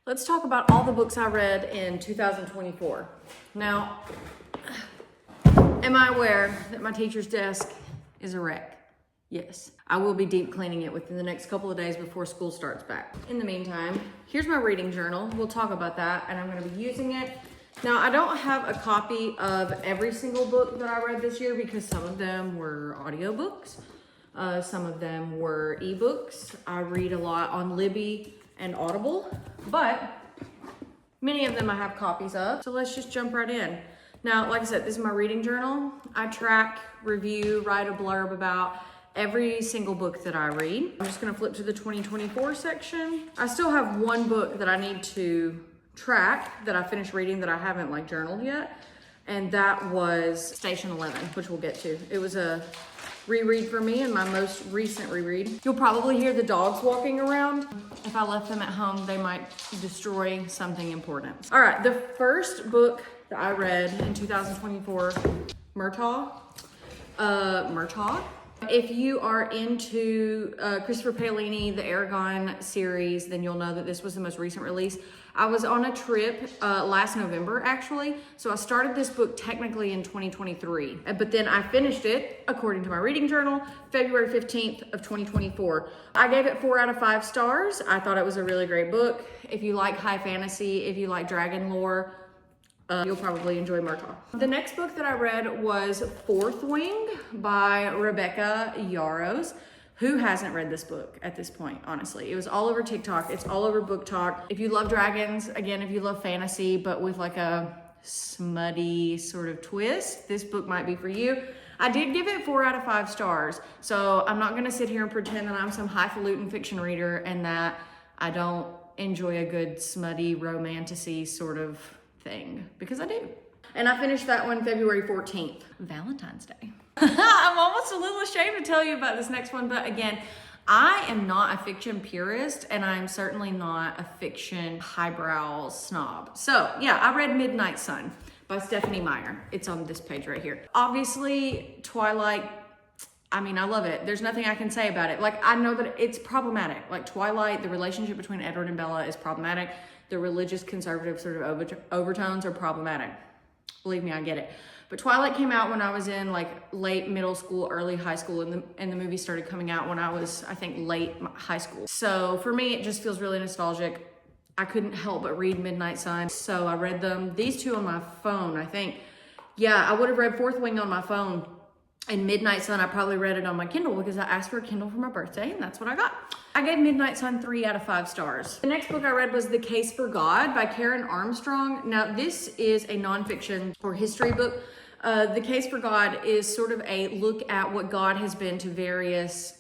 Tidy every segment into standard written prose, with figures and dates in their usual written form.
Let's talk about all the books I read in 2024. Now, am I aware that my teacher's desk is a wreck? Yes. I will be deep cleaning it within the next couple of days before school starts back. In the meantime, here's my reading journal. We'll talk about that, and I'm going to be using it. Now, I don't have a copy of every single book that I read this year because some of them were audiobooks. Some of them were ebooks. I read a lot on Libby and Audible, but many of them I have copies of. So let's just jump right in. Now, like I said, this is my reading journal. I track, review, write a blurb about every single book that I read. I'm just gonna flip to the 2024 section. I still have one book that I need to track that I finished reading that I haven't journaled yet. And that was Station 11, which we'll get to. It was a reread for me and my most recent reread. You'll probably hear the dogs walking around. If I left them at home, they might destroy something important. All right, the first book that I read in 2024, Murtaugh. If you are into Christopher Paolini, the Aragon series, then you'll know that this was the most recent release. I was on a trip last November, actually. So I started this book technically in 2023, but then I finished it, according to my reading journal, February 15th of 2024. I gave it 4 out of 5 stars. I thought it was a really great book. If you like high fantasy, if you like dragon lore, you'll probably enjoy Murtaugh. The next book that I read was Fourth Wing by Rebecca Yarros. Who hasn't read this book at this point, honestly? It was all over TikTok. It's all over Book Talk. If you love dragons, again, if you love fantasy, but with a smutty sort of twist, this book might be for you. I did give it 4 out of 5 stars. So I'm not gonna sit here and pretend that I'm some highfalutin fiction reader and that I don't enjoy a good smutty romantasy sort of thing, because I do. And I finished that one February 14th, Valentine's Day. I'm almost a little ashamed to tell you about this next one, but again, I am not a fiction purist, and I'm certainly not a fiction highbrow snob. So yeah, I read Midnight Sun by Stephanie Meyer. It's on this page right here. Obviously, Twilight, I mean, I love it. There's nothing I can say about it. I know that it's problematic. Twilight, the relationship between Edward and Bella is problematic. The religious conservative sort of overtones are problematic. Believe me, I get it. But Twilight came out when I was in late middle school, early high school, and the movie started coming out when I was, I think, late high school. So for me, it just feels really nostalgic. I couldn't help but read Midnight Sun. So I read them, these two on my phone, I think. Yeah, I would have read Fourth Wing on my phone. And Midnight Sun, I probably read it on my Kindle because I asked for a Kindle for my birthday, and that's what I got. I gave Midnight Sun 3 out of 5 stars. The next book I read was The Case for God by Karen Armstrong. Now, this is a nonfiction or history book. The Case for God is sort of a look at what God has been to various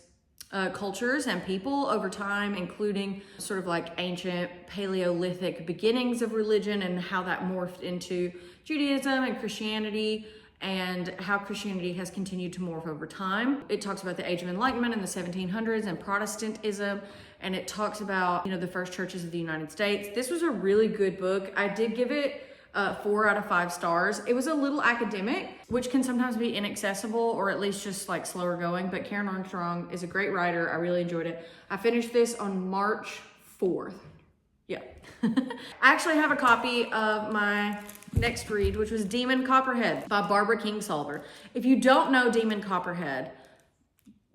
cultures and people over time, including sort of ancient Paleolithic beginnings of religion and how that morphed into Judaism and Christianity, and how Christianity has continued to morph over time. It talks about the Age of Enlightenment in the 1700s and Protestantism, and it talks about, the first churches of the United States. This was a really good book. I did give it 4 out of 5 stars. It was a little academic, which can sometimes be inaccessible or at least just slower going, but Karen Armstrong is a great writer. I really enjoyed it. I finished this on March 4th. Yeah. I actually have a copy of my next read, which was Demon Copperhead by Barbara Kingsolver. If you don't know Demon Copperhead,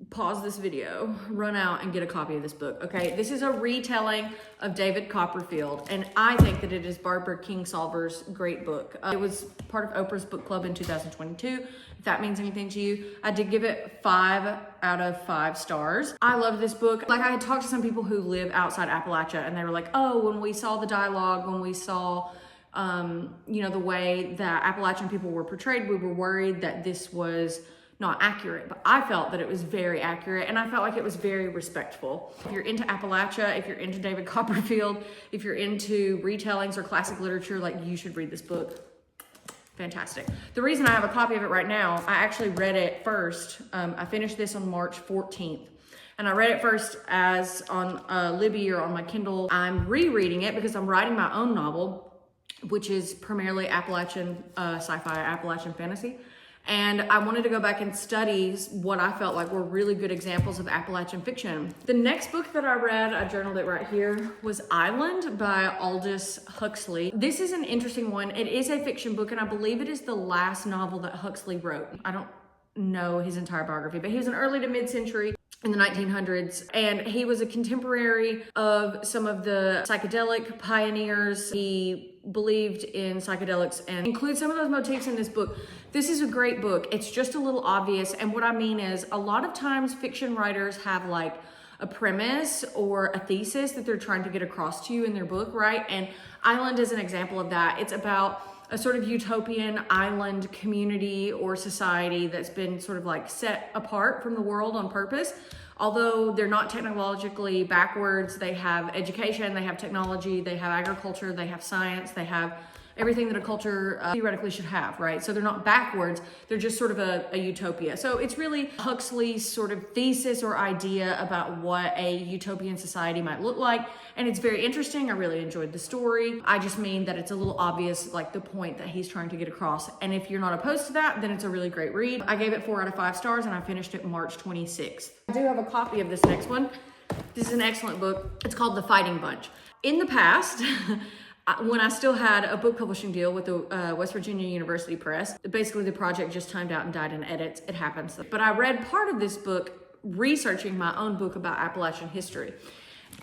pause this video, run out and get a copy of this book, okay? This is a retelling of David Copperfield, and I think that it is Barbara Kingsolver's great book. It was part of Oprah's book club in 2022. If that means anything to you, I did give it 5 out of 5 stars. I love this book. I had talked to some people who live outside Appalachia, and they were like, oh, when we saw the dialogue, when we saw the way that Appalachian people were portrayed, we were worried that this was not accurate, but I felt that it was very accurate, and I felt like it was very respectful. If you're into Appalachia, if you're into David Copperfield, if you're into retellings or classic literature, you should read this book. Fantastic. The reason I have a copy of it right now, I actually read it first. I finished this on March 14th. And I read it first as on Libby or on my Kindle. I'm rereading it because I'm writing my own novel, which is primarily Appalachian sci-fi, Appalachian fantasy. And I wanted to go back and study what I felt like were really good examples of Appalachian fiction. The next book that I read, I journaled it right here, was Island by Aldous Huxley. This is an interesting one. It is a fiction book, and I believe it is the last novel that Huxley wrote. I don't know his entire biography, but he was an early to mid-century in the 1900s, and he was a contemporary of some of the psychedelic pioneers. He believed in psychedelics and includes some of those motifs in this book. This is a great book. It's just a little obvious, and what I mean is a lot of times fiction writers have like a premise or a thesis that they're trying to get across to you in their book, right? And Island is an example of that. It's about a sort of utopian island community or society that's been sort of like set apart from the world on purpose. Although they're not technologically backwards, they have education, they have technology, they have agriculture, they have science, they have everything that a culture theoretically should have, right? So they're not backwards, they're just sort of a utopia. So it's really Huxley's sort of thesis or idea about what a utopian society might look like. And it's very interesting. I really enjoyed the story. I just mean that it's a little obvious, like the point that he's trying to get across. And if you're not opposed to that, then it's a really great read. I gave it 4 out of 5 stars and I finished it March 26th. I do have a copy of this next one. This is an excellent book. It's called The Fighting Bunch. In the past, when I still had a book publishing deal with the West Virginia University Press, basically the project just timed out and died in edits. It happens. But I read part of this book researching my own book about Appalachian history.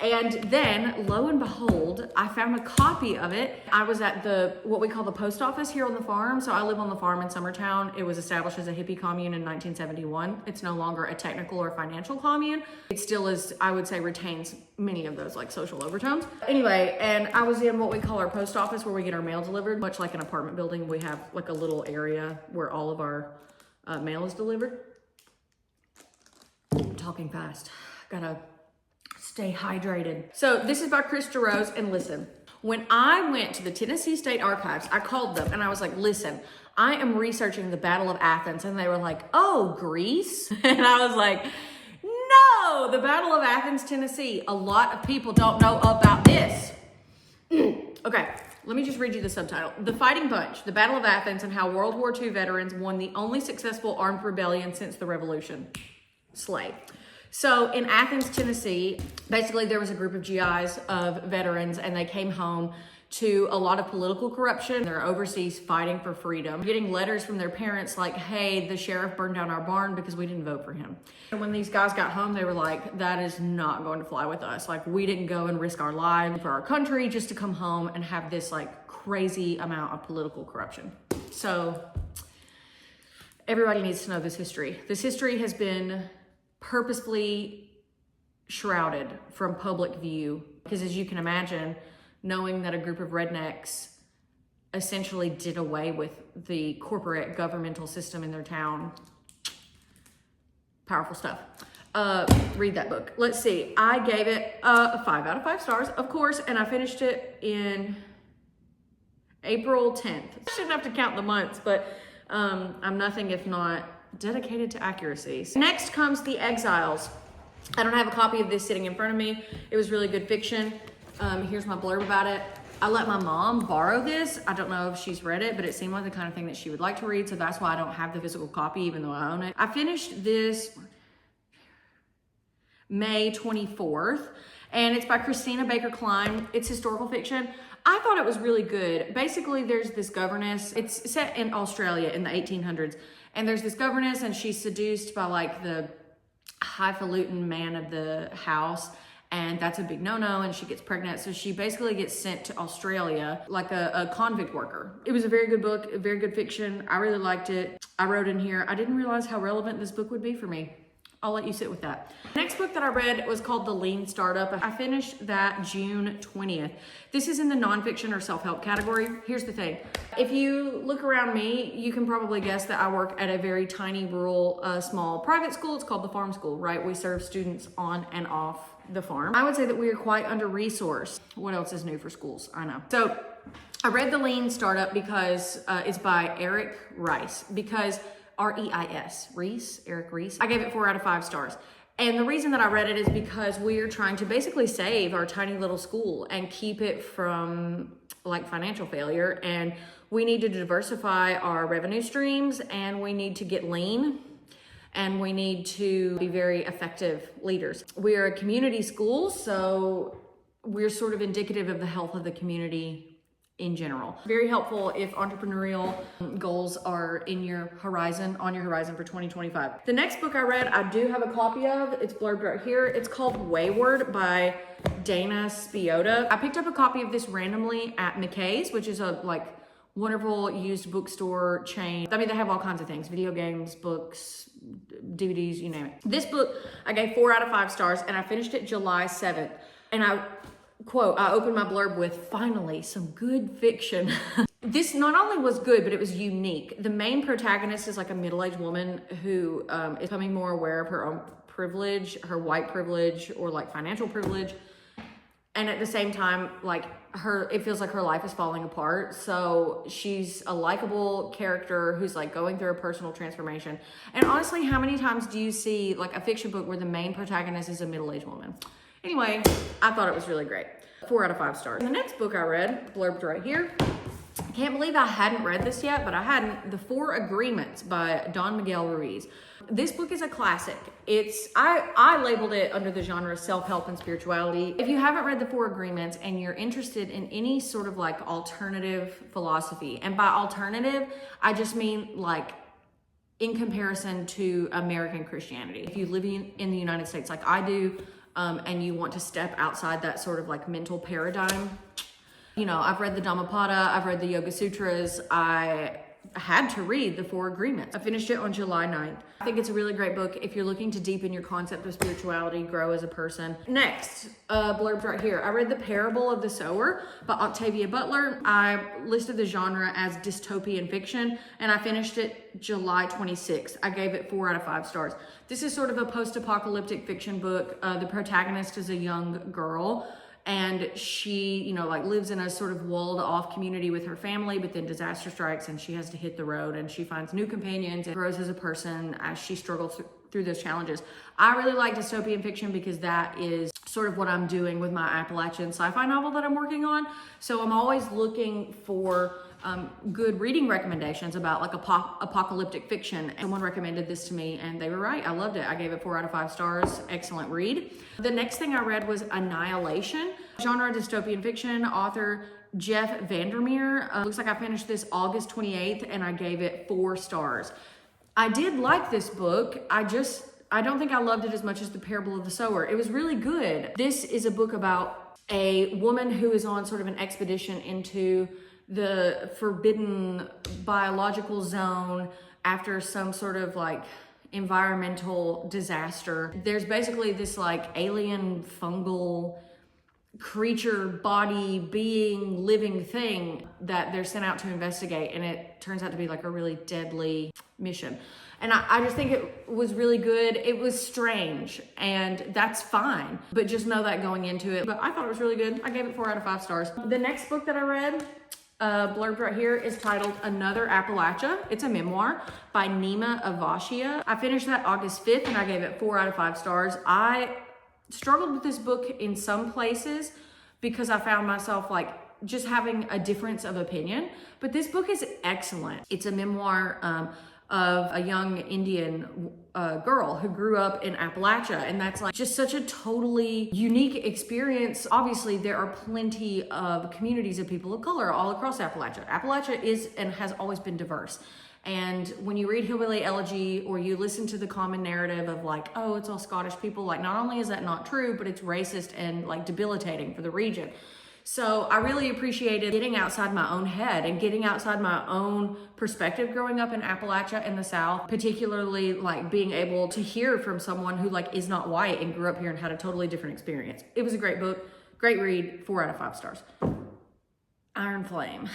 And then, lo and behold, I found a copy of it. I was at what we call the post office here on the farm. So I live on the farm in Summertown. It was established as a hippie commune in 1971. It's no longer a technical or financial commune. It still is, I would say, retains many of those like social overtones. Anyway, and I was in what we call our post office where we get our mail delivered. Much like an apartment building, we have like a little area where all of our mail is delivered. I'm talking fast. Gotta stay hydrated. So this is by Chris DeRose, and listen, when I went to the Tennessee State Archives, I called them and I was like, listen, I am researching the Battle of Athens. And they were like, oh, Greece? And I was like, no, the Battle of Athens, Tennessee. A lot of people don't know about this. Okay, let me just read you the subtitle. The Fighting Bunch, the Battle of Athens, and how World War II veterans won the only successful armed rebellion since the Revolution. Slay. So in Athens, Tennessee, basically there was a group of GIs of veterans, and they came home to a lot of political corruption. They're overseas fighting for freedom, getting letters from their parents like, hey, the sheriff burned down our barn because we didn't vote for him. And when these guys got home, they were like, that is not going to fly with us. Like, we didn't go and risk our lives for our country just to come home and have this like crazy amount of political corruption. So everybody needs to know this history. This history has been purposefully shrouded from public view because, as you can imagine, knowing that a group of rednecks essentially did away with the corporate governmental system in their town. Powerful stuff. Read that book. Let's see. I gave it a 5 out of 5 stars, of course, and I finished it in April 10th. I shouldn't have to count the months, but I'm nothing if not dedicated to accuracy. Next comes The Exiles. I don't have a copy of this sitting in front of me. It was really good fiction. Here's my blurb about it. I let my mom borrow this. I don't know if she's read it, but it seemed like the kind of thing that she would like to read, so that's why I don't have the physical copy, even though I own it. I finished this May 24th, and it's by Christina Baker Klein. It's historical fiction. I thought it was really good. Basically, there's this governess. It's set in Australia in the 1800s. And there's this governess, and she's seduced by like the highfalutin man of the house, and that's a big no-no, and she gets pregnant. So she basically gets sent to Australia like a convict worker. It was a very good book, a very good fiction. I really liked it. I wrote in here, I didn't realize how relevant this book would be for me. I'll let you sit with that. Next book that I read was called The Lean Startup. I finished that June 20th. This is in the nonfiction or self-help category. Here's the thing. If you look around me, you can probably guess that I work at a very tiny, rural, small private school. It's called the Farm School, right? We serve students on and off the farm. I would say that we are quite under-resourced. What else is new for schools? I know. So I read The Lean Startup because it's by Eric Rice, because R-E-I-S, Reese, Eric Reese. I gave it 4 out of 5 stars. And the reason that I read it is because we are trying to basically save our tiny little school and keep it from like financial failure, and we need to diversify our revenue streams, and we need to get lean, and we need to be very effective leaders. We are a community school, so we're sort of indicative of the health of the community in general. Very helpful if entrepreneurial goals are in your horizon, on your horizon for 2025. The next book I read, I do have a copy of. It's blurbed right here. It's called Wayward by Dana Spiotta. I picked up a copy of this randomly at McKay's, which is a like wonderful used bookstore chain. I mean, they have all kinds of things, video games, books, DVDs, you name it. This book, I gave 4 out of 5 stars, and I finished it July 7th. And I opened my blurb with, finally, some good fiction. This not only was good, but it was unique. The main protagonist is like a middle-aged woman who is becoming more aware of her own privilege, her white privilege, or like financial privilege. And at the same time, like it feels like her life is falling apart. So she's a likable character who's like going through a personal transformation. And honestly, how many times do you see like a fiction book where the main protagonist is a middle-aged woman? Anyway, I thought it was really great. 4 out of 5 stars. The next book I read, blurbed right here. I can't believe I hadn't read this yet, but I hadn't. The 4 Agreements by Don Miguel Ruiz. This book is a classic. I labeled it under the genre self-help and spirituality. If you haven't read the 4 Agreements and you're interested in any sort of like alternative philosophy, and by alternative, I just mean like in comparison to American Christianity. If you live in the United States like I do, and you want to step outside that sort of like mental paradigm. You know, I've read the Dhammapada, I've read the Yoga Sutras. I had to read the 4 Agreements. I finished it on July 9th. I think it's a really great book if you're looking to deepen your concept of spirituality, grow as a person. Next, blurbs right here. I read The Parable of the Sower by Octavia Butler. I listed the genre as dystopian fiction, and I finished it July 26th. I gave it 4 out of 5 stars. This is sort of a post-apocalyptic fiction book. The protagonist is a young girl, and she, you know, like lives in a sort of walled off community with her family, but then disaster strikes and she has to hit the road, and she finds new companions and grows as a person as she struggles through those challenges. I really like dystopian fiction because that is sort of what I'm doing with my Appalachian sci-fi novel that I'm working on. So I'm always looking for good reading recommendations about like apocalyptic fiction. Someone recommended this to me and they were right. I loved it. I gave it 4 out of 5 stars. Excellent read. The next thing I read was Annihilation, genre dystopian fiction, author Jeff Vandermeer. Looks like I finished this August 28th and I gave it 4 stars. I did like this book. I don't think I loved it as much as The Parable of the Sower. It was really good. This is a book about a woman who is on sort of an expedition into the forbidden biological zone after some sort of like environmental disaster. There's basically this like alien fungal creature, body, being, living thing that they're sent out to investigate, and it turns out to be like a really deadly mission. And I just think it was really good. It was strange, and that's fine, but just know that going into it. But I thought it was really good. I gave it 4 out of 5 stars. The next book that I read, blurb right here, is titled Another Appalachia. It's a memoir by Nima Avashia. I finished that August 5th and I gave it 4 out of 5 stars. I struggled with this book in some places because I found myself like just having a difference of opinion, but this book is excellent. It's a memoir of a young Indian girl who grew up in Appalachia, and that's like just such a totally unique experience. Obviously, there are plenty of communities of people of color all across Appalachia. Appalachia is and has always been diverse. And when you read Hillbilly Elegy or you listen to the common narrative of like, oh, it's all Scottish people, like not only is that not true, but it's racist and like debilitating for the region. So I really appreciated getting outside my own head and getting outside my own perspective growing up in Appalachia in the South, particularly like being able to hear from someone who like is not white and grew up here and had a totally different experience. It was a great book, great read, 4 out of 5 stars. Iron Flame.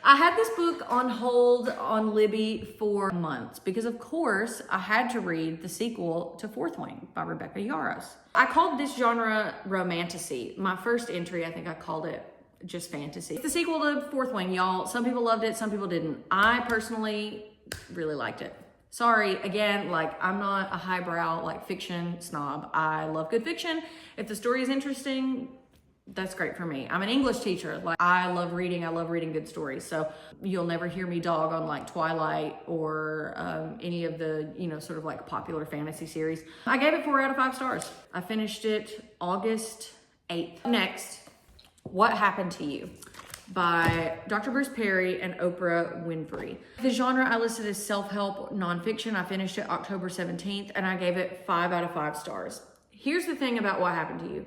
I had this book on hold on Libby for months because, of course, I had to read the sequel to Fourth Wing by Rebecca Yarros. I called this genre romantasy. My first entry, I think I called it just fantasy. It's the sequel to Fourth Wing, y'all. Some people loved it, some people didn't. I personally really liked it. Sorry, again, like I'm not a highbrow like fiction snob. I love good fiction. If the story is interesting, that's great for me. I'm an English teacher. Like, I love reading. I love reading good stories. So you'll never hear me dog on like Twilight or any of the, sort of like popular fantasy series. I gave it 4 out of 5 stars. I finished it August 8th. Next, What Happened to You by Dr. Bruce Perry and Oprah Winfrey. The genre I listed as self-help nonfiction. I finished it October 17th and I gave it 5 out of 5 stars. Here's the thing about What Happened to You.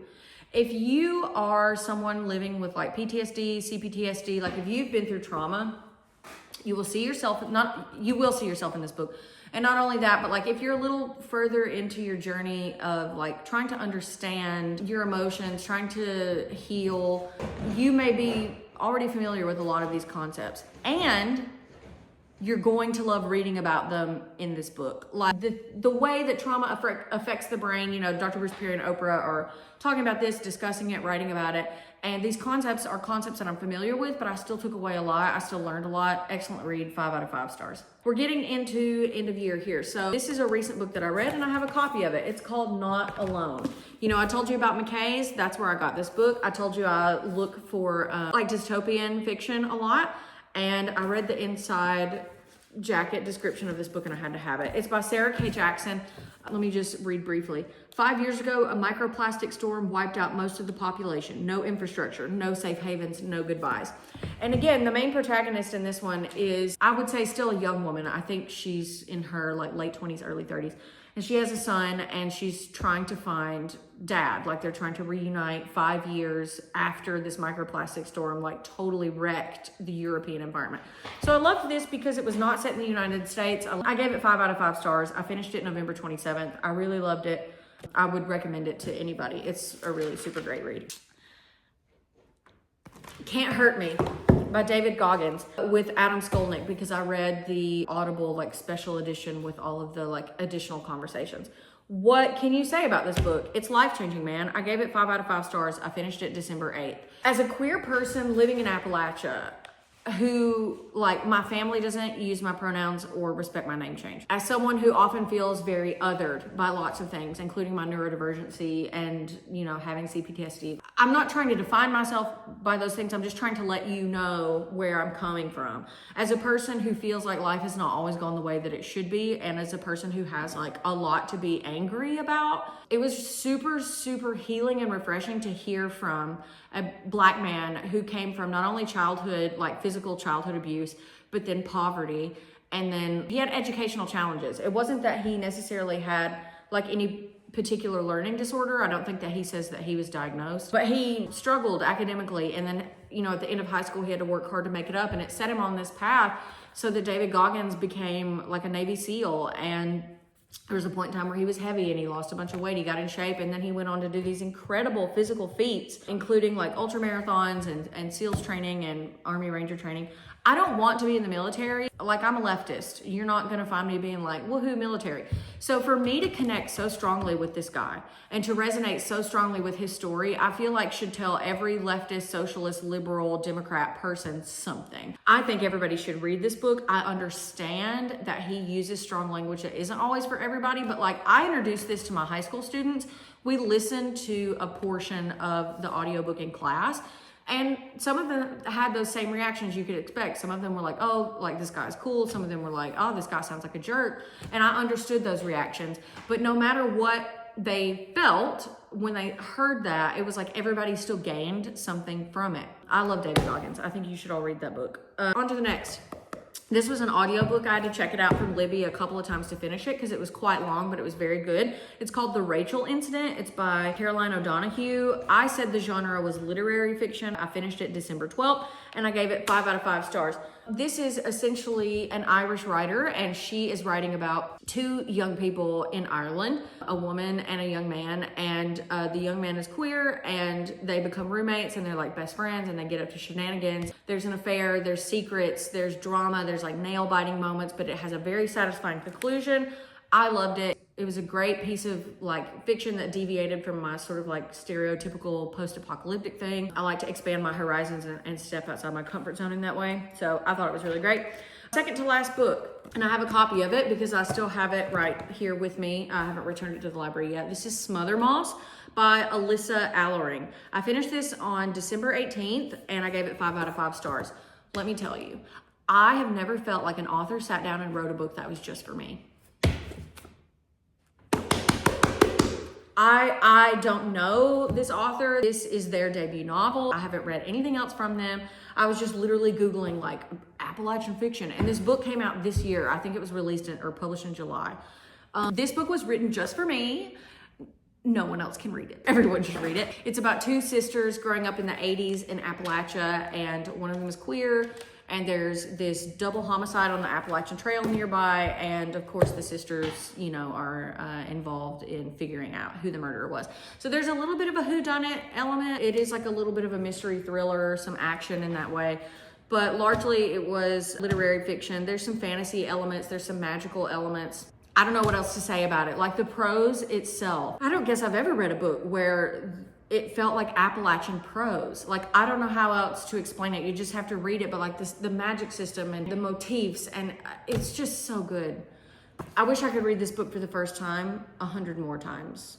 If you are someone living with like PTSD, CPTSD, like if you've been through trauma, you will see yourself in this book. And not only that, but like if you're a little further into your journey of like trying to understand your emotions, trying to heal, you may be already familiar with a lot of these concepts. And you're going to love reading about them in this book. Like the way that trauma affects the brain, Dr. Bruce Perry and Oprah are talking about this, discussing it, writing about it. And these concepts are concepts that I'm familiar with, but I still took away a lot. I still learned a lot. Excellent read, 5 out of 5 stars. We're getting into end of year here. So this is a recent book that I read and I have a copy of it. It's called Not Alone. I told you about McKay's. That's where I got this book. I told you I look for like dystopian fiction a lot. And I read the inside jacket description of this book and I had to have it. It's by Sarah K. Jackson. Let me just read briefly. 5 years ago, a microplastic storm wiped out most of the population. No infrastructure, no safe havens, no goodbyes. And again, the main protagonist in this one is, I would say, still a young woman. I think she's in her like late 20s, early 30s. And she has a son and she's trying to find dad. Like they're trying to reunite 5 years after this microplastic storm like totally wrecked the European environment. So I loved this because it was not set in the United States. I gave it 5 out of 5 stars. I finished it November 27th. I really loved it. I would recommend it to anybody. It's a really super great read. Can't Hurt Me by David Goggins with Adam Skolnick, because I read the Audible like special edition with all of the like additional conversations. What can you say about this book? It's life-changing, man. I gave it 5 out of 5 stars. I finished it December 8th. As a queer person living in Appalachia, who, like, my family doesn't use my pronouns or respect my name change. As someone who often feels very othered by lots of things, including my neurodivergency and, having CPTSD. I'm not trying to define myself by those things. I'm just trying to let you know where I'm coming from. As a person who feels like life has not always gone the way that it should be, and as a person who has, like, a lot to be angry about, it was super, super healing and refreshing to hear from a Black man who came from not only childhood, like physical childhood abuse, but then poverty. And then he had educational challenges. It wasn't that he necessarily had like any particular learning disorder. I don't think that he says that he was diagnosed, but he struggled academically. And then, at the end of high school, he had to work hard to make it up, and it set him on this path so that David Goggins became like a Navy SEAL. And there was a point in time where he was heavy and he lost a bunch of weight. He got in shape, and then he went on to do these incredible physical feats, including like ultra marathons and SEALs training and Army Ranger training. I don't want to be in the military. Like, I'm a leftist. You're not going to find me being like, woohoo, military. So for me to connect so strongly with this guy and to resonate so strongly with his story, I feel like should tell every leftist, socialist, liberal, Democrat person something. I think everybody should read this book. I understand that he uses strong language that isn't always for everybody, but like, I introduced this to my high school students. We listened to a portion of the audiobook in class, and some of them had those same reactions you could expect. Some of them were like, oh, like this guy's cool. Some of them were like, oh, this guy sounds like a jerk. And I understood those reactions. But no matter what they felt when they heard that, it was like everybody still gained something from it. I love David Goggins. I think you should all read that book. On to the next. This was an audiobook. I had to check it out from Libby a couple of times to finish it because it was quite long, but it was very good. It's called The Rachel Incident. It's by Caroline O'Donoghue. I said the genre was literary fiction. I finished it December 12th, and I gave it 5 out of 5 stars. This is essentially an Irish writer, and she is writing about 2 young people in Ireland, a woman and a young man, and the young man is queer, and they become roommates, and they're like best friends, and they get up to shenanigans. There's an affair, there's secrets, there's drama, there's like nail-biting moments, but it has a very satisfying conclusion. I loved it. It was a great piece of like fiction that deviated from my sort of like stereotypical post-apocalyptic thing. I like to expand my horizons and step outside my comfort zone in that way. So I thought it was really great. Second to last book, and I have a copy of it because I still have it right here with me. I haven't returned it to the library yet. This is Smother Moss by Alyssa Allering. I finished this on December 18th and I gave it 5 out of 5 stars. Let me tell you, I have never felt like an author sat down and wrote a book that was just for me. I don't know this author. This is their debut novel. I haven't read anything else from them. I was just literally Googling like Appalachian fiction, and this book came out this year. I think it was released or published in July. This book was written just for me. No one else can read it. Everyone should read it. It's about 2 sisters growing up in the 80s in Appalachia, and one of them is queer, and there's this double homicide on the Appalachian Trail nearby, and of course the sisters, you know, are involved in figuring out who the murderer was. So there's a little bit of a whodunit element. It is like a little bit of a mystery thriller, some action in that way, but largely it was literary fiction. There's some fantasy elements, there's some magical elements. I don't know what else to say about it. Like the prose itself, I don't guess I've ever read a book where it felt like Appalachian prose. Like, I don't know how else to explain it. You just have to read it, but like this, the magic system and the motifs, and it's just so good. I wish I could read this book for the first time 100 more times.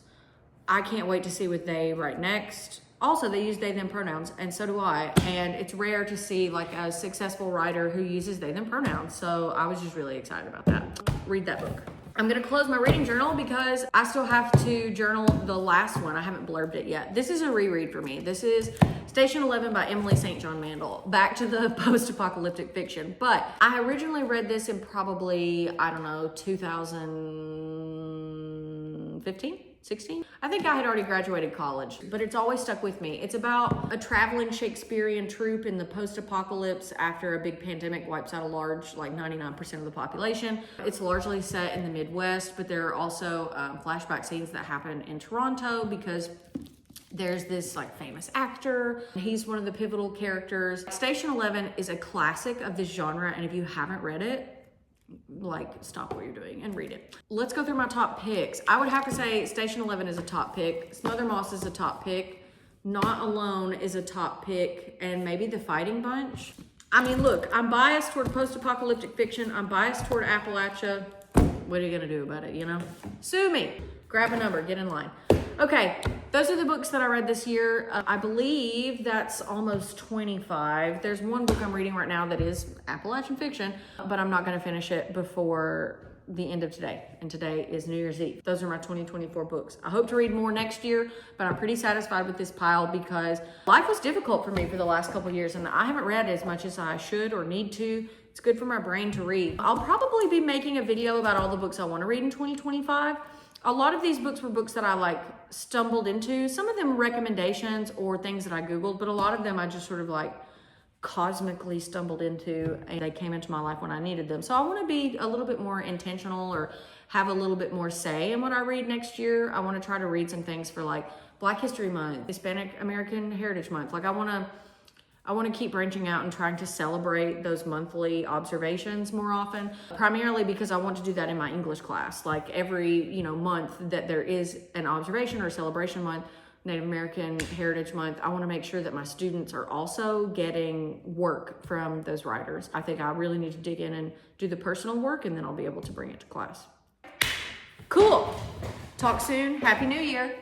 I can't wait to see what they write next. Also, they use they, them pronouns, and so do I. And it's rare to see like a successful writer who uses they, them pronouns. So I was just really excited about that. Read that book. I'm gonna close my reading journal because I still have to journal the last one. I haven't blurbed it yet. This is a reread for me. This is Station 11 by Emily St. John Mandel. Back to the post-apocalyptic fiction. But I originally read this in probably, I don't know, 2015? 16? I think I had already graduated college, but it's always stuck with me. It's about a traveling Shakespearean troupe in the post-apocalypse after a big pandemic wipes out a large, like 99% of the population. It's largely set in the Midwest, but there are also flashback scenes that happen in Toronto because there's this like famous actor. He's one of the pivotal characters. Station 11 is a classic of this genre, and if you haven't read it, like, stop what you're doing and read it. Let's go through my top picks. I would have to say Station 11 is a top pick. Smother Moss is a top pick. Not Alone is a top pick. And maybe The Fighting Bunch. I mean, look, I'm biased toward post-apocalyptic fiction. I'm biased toward Appalachia. What are you gonna do about it, you know? Sue me. Grab a number, get in line. Okay, those are the books that I read this year. I believe that's almost 25. There's one book I'm reading right now that is Appalachian fiction, but I'm not gonna finish it before the end of today. And today is New Year's Eve. Those are my 2024 books. I hope to read more next year, but I'm pretty satisfied with this pile because life was difficult for me for the last couple of years, and I haven't read as much as I should or need to. It's good for my brain to read. I'll probably be making a video about all the books I wanna read in 2025. A lot of these books were books that I like stumbled into. Some of them recommendations or things that I Googled, but a lot of them I just sort of like cosmically stumbled into, and they came into my life when I needed them. So I want to be a little bit more intentional or have a little bit more say in what I read next year. I want to try to read some things for like Black History Month, Hispanic American Heritage Month. Like I want to keep branching out and trying to celebrate those monthly observations more often, primarily because I want to do that in my English class. Like every, you know, month that there is an observation or celebration month, Native American Heritage Month, I want to make sure that my students are also getting work from those writers. I think I really need to dig in and do the personal work, and then I'll be able to bring it to class. Cool. Talk soon. Happy New Year.